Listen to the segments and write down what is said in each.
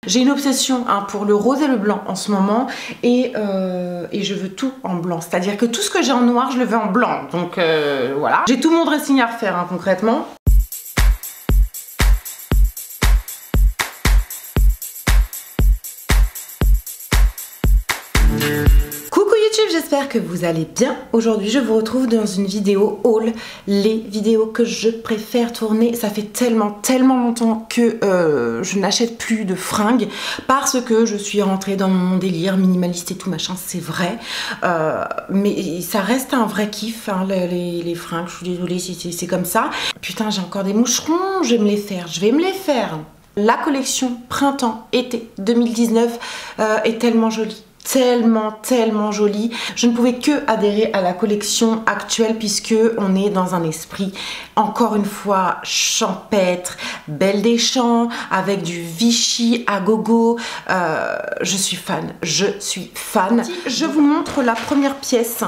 J'ai une obsession pour le rose et le blanc en ce moment et je veux tout en blanc. C'est-à-dire que tout ce que j'ai en noir, je le veux en blanc. Donc voilà. J'ai tout mon dressing à refaire concrètement. J'espère que vous allez bien. Aujourd'hui je vous retrouve dans une vidéo haul, les vidéos que je préfère tourner. Ça fait tellement longtemps que je n'achète plus de fringues parce que je suis rentrée dans mon délire minimaliste et tout machin, c'est vrai, mais ça reste un vrai kiff hein, les fringues. Je suis désolée si c'est comme ça. Putain, j'ai encore des moucherons, je vais me les faire. La collection printemps-été 2019 est tellement jolie. Tellement jolie. Je ne pouvais que adhérer à la collection actuelle puisque on est dans un esprit encore une fois champêtre, Belle des Champs avec du Vichy à gogo. Je suis fan. Je vous montre la première pièce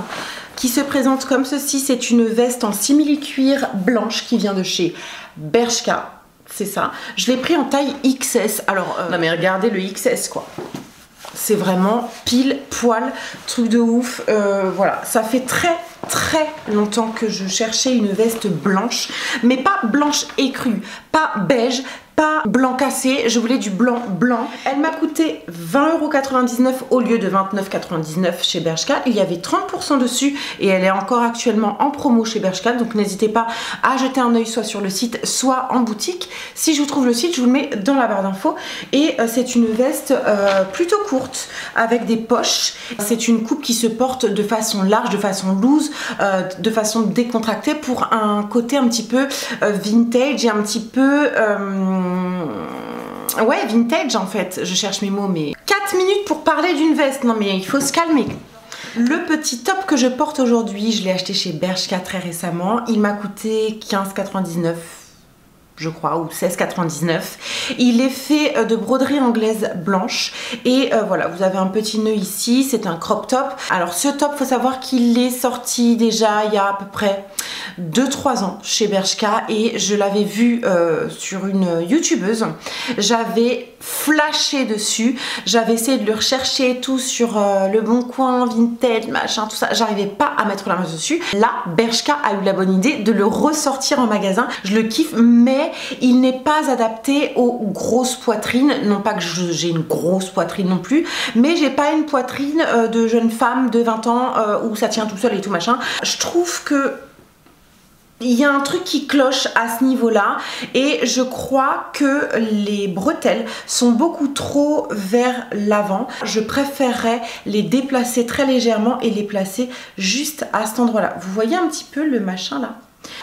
qui se présente comme ceci. C'est une veste en simili-cuir blanche qui vient de chez Bershka. C'est ça. Je l'ai pris en taille XS. Alors non mais regardez le XS quoi. C'est vraiment pile poil, truc de ouf. Voilà, ça fait très longtemps que je cherchais une veste blanche, mais pas blanche écrue, pas beige, pas blanc cassé, je voulais du blanc. Elle m'a coûté 20,99 € au lieu de 29,99 € chez Bershka. Il y avait 30% dessus et elle est encore actuellement en promo chez Bershka, donc n'hésitez pas à jeter un œil soit sur le site, soit en boutique. Si je vous trouve le site, je vous le mets dans la barre d'infos. Et c'est une veste plutôt courte avec des poches. C'est une coupe qui se porte de façon large, de façon loose, de façon décontractée pour un côté un petit peu vintage et un petit peu... ouais, vintage en fait, je cherche mes mots, mais 4 minutes pour parler d'une veste, non mais il faut se calmer. Le petit top que je porte aujourd'hui, je l'ai acheté chez Bershka très récemment, il m'a coûté 15,99 € je crois, ou 16,99 €. Il est fait de broderie anglaise blanche et voilà, vous avez un petit nœud ici, c'est un crop top. Alors ce top, faut savoir qu'il est sorti déjà il y a à peu près 2-3 ans chez Bershka et je l'avais vu sur une youtubeuse. J'avais flashé dessus, j'avais essayé de le rechercher et tout sur le bon coin, vintage, machin, tout ça. J'arrivais pas à mettre la main dessus. Là, Bershka a eu la bonne idée de le ressortir en magasin. Je le kiffe, mais il n'est pas adapté aux grosses poitrines. Non pas que j'ai une grosse poitrine non plus, mais j'ai pas une poitrine de jeune femme de 20 ans où ça tient tout seul et tout machin. Je trouve que il y a un truc qui cloche à ce niveau-là et je crois que les bretelles sont beaucoup trop vers l'avant. Je préférerais les déplacer très légèrement et les placer juste à cet endroit-là. Vous voyez un petit peu le machin là ?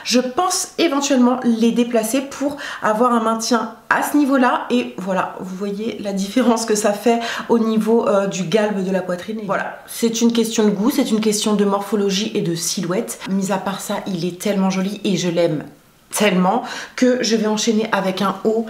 Je pense éventuellement les déplacer pour avoir un maintien à ce niveau-là et voilà, vous voyez la différence que ça fait au niveau du galbe de la poitrine. Et voilà, c'est une question de goût, c'est une question de morphologie et de silhouette. Mis à part ça, il est tellement joli et je l'aime tellement que je vais enchaîner avec un haut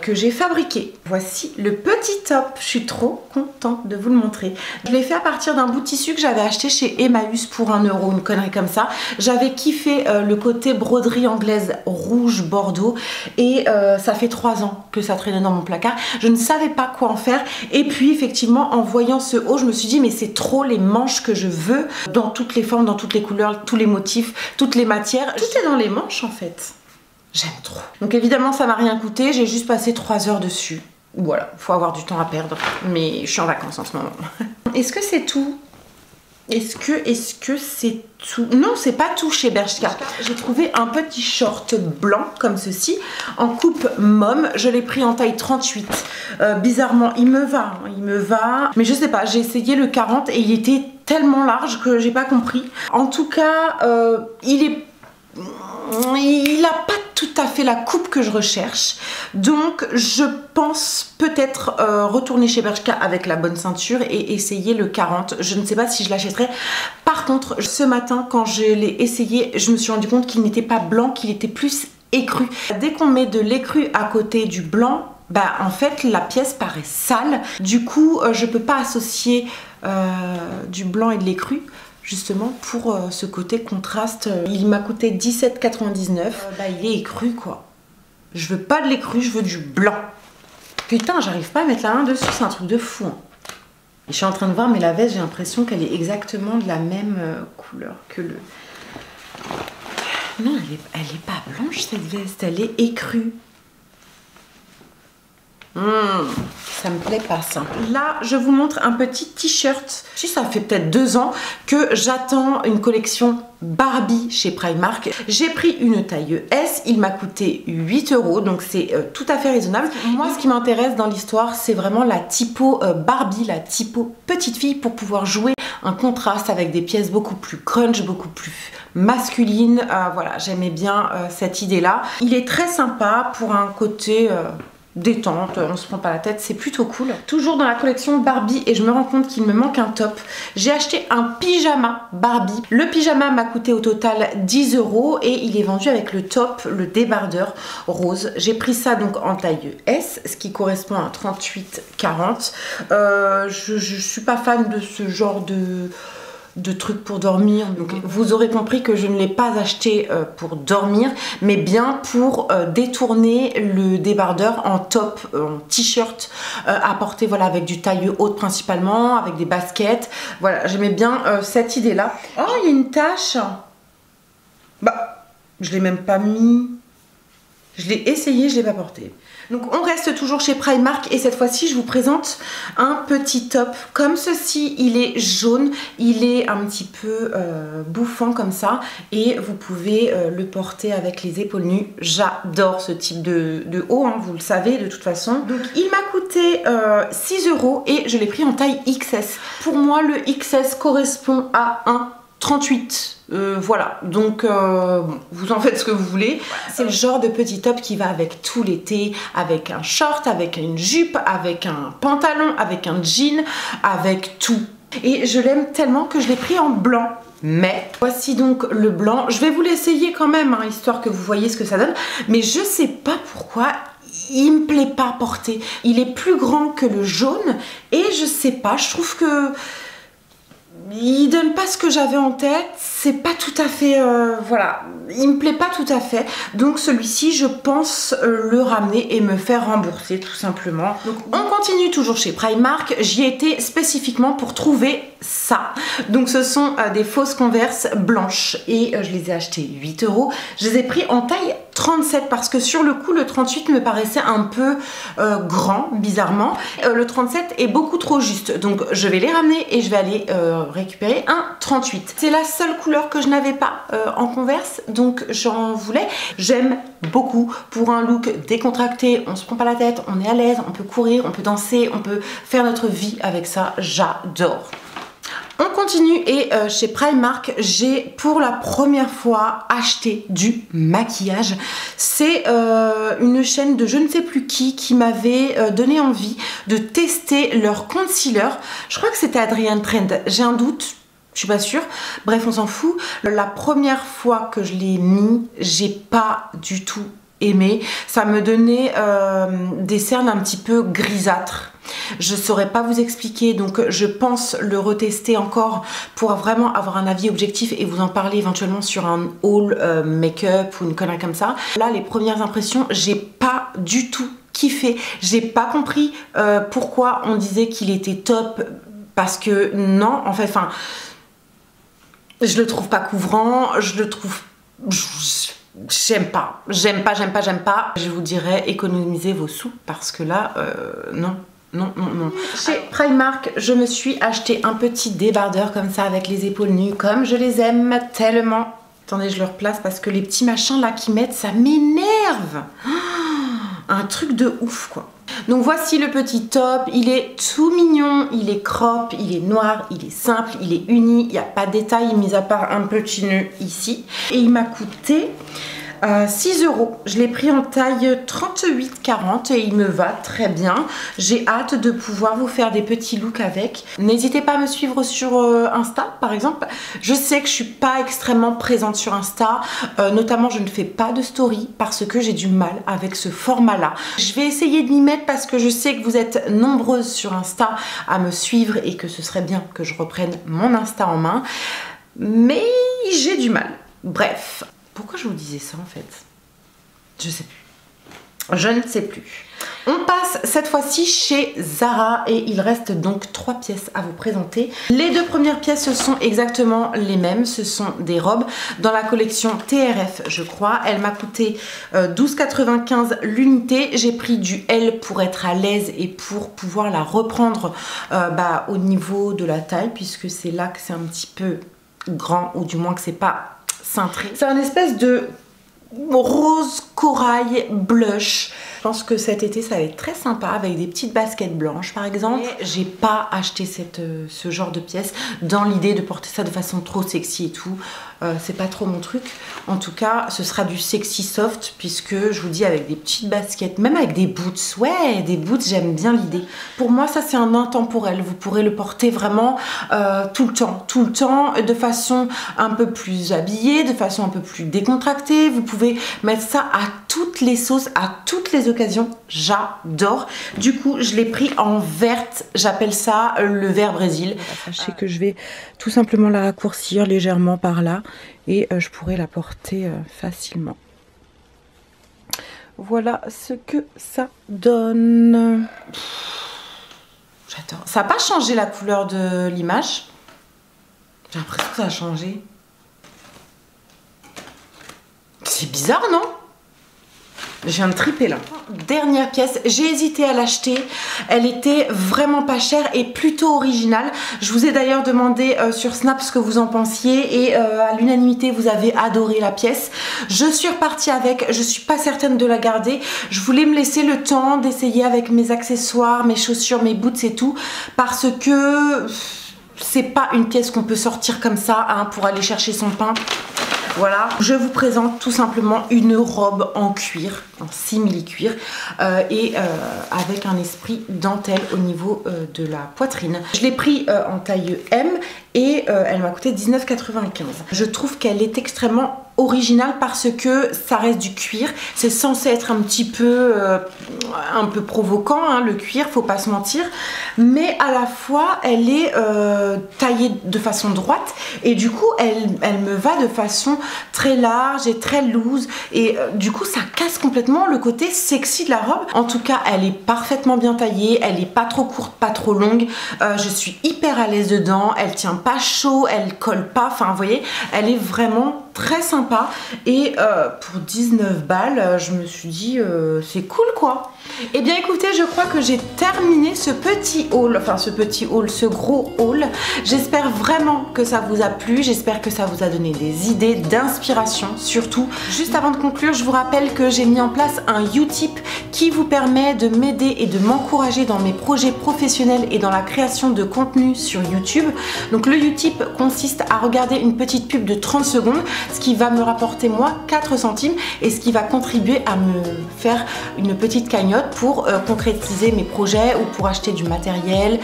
que j'ai fabriqué. Voici le petit top, je suis trop contente de vous le montrer. Je l'ai fait à partir d'un bout de tissu que j'avais acheté chez Emmaüs pour 1 €, une connerie comme ça. J'avais kiffé le côté broderie anglaise rouge bordeaux et ça fait 3 ans que ça traînait dans mon placard. Je ne savais pas quoi en faire et puis effectivement en voyant ce haut, je me suis dit mais c'est trop les manches que je veux dans toutes les formes, dans toutes les couleurs, tous les motifs, toutes les matières. Tout est dans les manches en fait. J'aime trop. Donc évidemment ça m'a rien coûté, j'ai juste passé 3 heures dessus. Voilà, faut avoir du temps à perdre, mais je suis en vacances en ce moment. Est-ce que c'est tout? Est-ce que c'est tout? Non, c'est pas tout chez Bershka. J'ai trouvé un petit short blanc comme ceci, en coupe mom. Je l'ai pris en taille 38. Bizarrement, il me va. Mais je sais pas, j'ai essayé le 40 et il était tellement large que j'ai pas compris. En tout cas, il n'a pas tout à fait la coupe que je recherche, donc je pense peut-être retourner chez Bershka avec la bonne ceinture et essayer le 40. Je ne sais pas si je l'achèterai. Par contre, ce matin quand je l'ai essayé, je me suis rendu compte qu'il n'était pas blanc, qu'il était plus écru. Dès qu'on met de l'écru à côté du blanc, bah en fait la pièce paraît sale. Du coup je peux pas associer du blanc et de l'écru justement pour ce côté contraste. Il m'a coûté 17,99 €. Bah il est écru quoi. Je veux pas de l'écru, je veux du blanc. Putain, j'arrive pas à mettre la main dessus, c'est un truc de fou. Hein. Et je suis en train de voir, mais la veste, j'ai l'impression qu'elle est exactement de la même couleur que le... Non, elle est pas blanche cette veste, elle est écrue. Ça me plaît pas ça. Là, je vous montre un petit t-shirt. Si ça fait peut-être 2 ans que j'attends une collection Barbie chez Primark. J'ai pris une taille S, il m'a coûté 8 €, donc c'est tout à fait raisonnable. Moi, ce qui m'intéresse dans l'histoire, c'est vraiment la typo Barbie, la typo petite fille pour pouvoir jouer un contraste avec des pièces beaucoup plus crunch, beaucoup plus masculines. Voilà, j'aimais bien cette idée-là. Il est très sympa pour un côté... détente, on se prend pas la tête, c'est plutôt cool. Toujours dans la collection Barbie et je me rends compte qu'il me manque un top. J'ai acheté un pyjama Barbie. Le pyjama m'a coûté au total 10 € et il est vendu avec le top, le débardeur rose. J'ai pris ça donc en taille S, ce qui correspond à 38-40. Je suis pas fan de ce genre de trucs pour dormir, donc vous aurez compris que je ne l'ai pas acheté pour dormir, mais bien pour détourner le débardeur en top, en t-shirt à porter, voilà, avec du taille haute principalement, avec des baskets. Voilà, j'aimais bien cette idée là. Oh, il y a une tache. Bah, je l'ai même pas mis. Je l'ai essayé, je l'ai pas porté. Donc on reste toujours chez Primark et cette fois-ci je vous présente un petit top comme ceci. Il est jaune, il est un petit peu bouffant comme ça et vous pouvez le porter avec les épaules nues. J'adore ce type de haut, hein, vous le savez de toute façon. Donc il m'a coûté 6 € et je l'ai pris en taille XS. Pour moi le XS correspond à un 38. Voilà, donc bon, vous en faites ce que vous voulez. C'est le genre de petit top qui va avec tout l'été, avec un short, avec une jupe, avec un pantalon, avec un jean, avec tout. Et je l'aime tellement que je l'ai pris en blanc. Mais voici donc le blanc. Je vais vous l'essayer quand même, hein, histoire que vous voyez ce que ça donne. Mais je sais pas pourquoi il me plaît pas à porter. Il est plus grand que le jaune et je sais pas, je trouve que il donne pas ce que j'avais en tête, c'est pas tout à fait, voilà, il me plaît pas tout à fait, donc celui-ci je pense le ramener et me faire rembourser tout simplement. Donc on continue toujours chez Primark, j'y étais spécifiquement pour trouver ça. Donc ce sont des fausses Converse blanches et je les ai achetées 8 €, je les ai pris en taille 37 parce que sur le coup le 38 me paraissait un peu grand, bizarrement. Le 37 est beaucoup trop juste, donc je vais les ramener et je vais aller récupérer un 38. C'est la seule couleur que je n'avais pas en Converse, donc j'en voulais. J'aime beaucoup pour un look décontracté, on se prend pas la tête, on est à l'aise, on peut courir, on peut danser, on peut faire notre vie avec ça, j'adore. On continue et chez Primark, j'ai pour la première fois acheté du maquillage. C'est une chaîne de je ne sais plus qui m'avait donné envie de tester leur concealer. Je crois que c'était Adrian Trend, j'ai un doute. Je suis pas sûre, bref on s'en fout. La première fois que je l'ai mis, j'ai pas du tout aimé. Ça me donnait des cernes un petit peu grisâtres. Je saurais pas vous expliquer, donc je pense le retester encore pour vraiment avoir un avis objectif et vous en parler éventuellement sur un haul make-up ou une connerie comme ça. Là les premières impressions, j'ai pas du tout kiffé, j'ai pas compris pourquoi on disait qu'il était top, parce que non, en fait, enfin, je le trouve pas couvrant, je le trouve... J'aime pas. Je vous dirais économisez vos sous parce que là, non. Non. Chez Primark, je me suis acheté un petit débardeur comme ça avec les épaules nues, comme je les aime tellement. Attendez, je le replace parce que les petits machins là qui mettent, ça m'énerve. Un truc de ouf quoi. Donc voici le petit top, il est tout mignon, il est crop, il est noir, il est simple, il est uni, il n'y a pas de détails mis à part un petit nœud ici. Et il m'a coûté 6 €. Je l'ai pris en taille 38-40 et il me va très bien. J'ai hâte de pouvoir vous faire des petits looks avec. N'hésitez pas à me suivre sur Insta par exemple. Je sais que je suis pas extrêmement présente sur Insta, notamment je ne fais pas de story parce que j'ai du mal avec ce format là. Je vais essayer de m'y mettre parce que je sais que vous êtes nombreuses sur Insta à me suivre et que ce serait bien que je reprenne mon Insta en main, mais j'ai du mal. Bref. Pourquoi je vous disais ça en fait? Je sais plus. Je ne sais plus. On passe cette fois-ci chez Zara et il reste donc 3 pièces à vous présenter. Les 2 premières pièces sont exactement les mêmes, ce sont des robes dans la collection TRF je crois. Elle m'a coûté 12,95 l'unité. J'ai pris du L pour être à l'aise et pour pouvoir la reprendre au niveau de la taille puisque c'est là que c'est un petit peu grand ou du moins que c'est pas cintré. C'est un espèce de rose corail blush. Je pense que cet été ça va être très sympa avec des petites baskets blanches par exemple. J'ai pas acheté ce genre de pièces dans l'idée de porter ça de façon trop sexy et tout. C'est pas trop mon truc. En tout cas ce sera du sexy soft puisque je vous dis avec des petites baskets, même avec des boots. Ouais, des boots, j'aime bien l'idée. Pour moi ça c'est un intemporel. Vous pourrez le porter vraiment tout le temps de façon un peu plus habillée, de façon un peu plus décontractée. Vous pouvez mettre ça à toutes les sauces, à toutes les occasions. J'adore. Du coup je l'ai pris en verte. J'appelle ça le vert Brésil. Sachez que je vais tout simplement la raccourcir légèrement par là et je pourrais la porter facilement. Voilà ce que ça donne. J'adore. Ça n'a pas changé la couleur de l'image. J'ai l'impression que ça a changé. C'est bizarre, non? Je viens de triper là. Dernière pièce, j'ai hésité à l'acheter. Elle était vraiment pas chère et plutôt originale. Je vous ai d'ailleurs demandé sur Snap ce que vous en pensiez et à l'unanimité vous avez adoré la pièce. Je suis repartie avec, je suis pas certaine de la garder. Je voulais me laisser le temps d'essayer avec mes accessoires, mes chaussures, mes boots et tout parce que c'est pas une pièce qu'on peut sortir comme ça hein, pour aller chercher son pain. Voilà, je vous présente tout simplement une robe en cuir, en simili-cuir avec un esprit dentelle au niveau de la poitrine. Je l'ai pris en taille M et elle m'a coûté 19,95. Je trouve qu'elle est extrêmement originale parce que ça reste du cuir. C'est censé être un petit peu provoquant hein, le cuir, faut pas se mentir. Mais à la fois elle est taillée de façon droite et du coup elle me va de façon très large et très loose et du coup ça casse complètement le côté sexy de la robe. En tout cas elle est parfaitement bien taillée, elle est pas trop courte, pas trop longue. Je suis hyper à l'aise dedans, elle tient pas chaud, elle colle pas, enfin vous voyez, elle est vraiment très sympa et pour 19 balles je me suis dit c'est cool quoi. Et bien écoutez, je crois que j'ai terminé ce petit haul, ce gros haul. J'espère vraiment que ça vous a plu, j'espère que ça vous a donné des idées, d'inspiration surtout. Juste avant de conclure, je vous rappelle que j'ai mis en place un Utip qui vous permet de m'aider et de m'encourager dans mes projets professionnels et dans la création de contenu sur YouTube. Donc le Utip consiste à regarder une petite pub de 30 secondes, ce qui va me rapporter moi 4 centimes et ce qui va contribuer à me faire une petite cagnotte pour concrétiser mes projets ou pour acheter du matériel,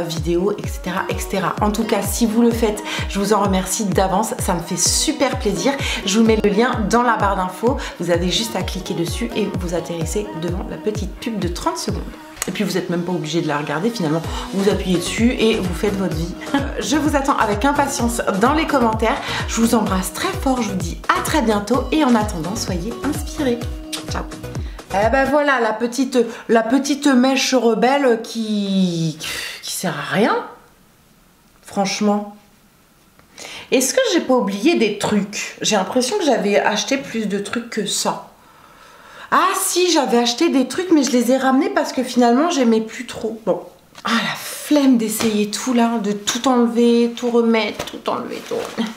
vidéo, etc., etc. En tout cas, si vous le faites, je vous en remercie d'avance, ça me fait super plaisir. Je vous mets le lien dans la barre d'infos, vous avez juste à cliquer dessus et vous atterrissez devant la petite pub de 30 secondes. Et puis vous n'êtes même pas obligé de la regarder, finalement vous appuyez dessus et vous faites votre vie. Je vous attends avec impatience dans les commentaires. Je vous embrasse très fort, je vous dis à très bientôt et en attendant, soyez inspirés. Ciao. Eh ben voilà, la petite mèche rebelle qui sert à rien. Franchement. Est-ce que j'ai pas oublié des trucs? J'ai l'impression que j'avais acheté plus de trucs que ça. Ah si, j'avais acheté des trucs mais je les ai ramenés parce que finalement j'aimais plus trop. Bon. Ah la flemme d'essayer tout là, de tout enlever, tout remettre, tout enlever, tout remettre.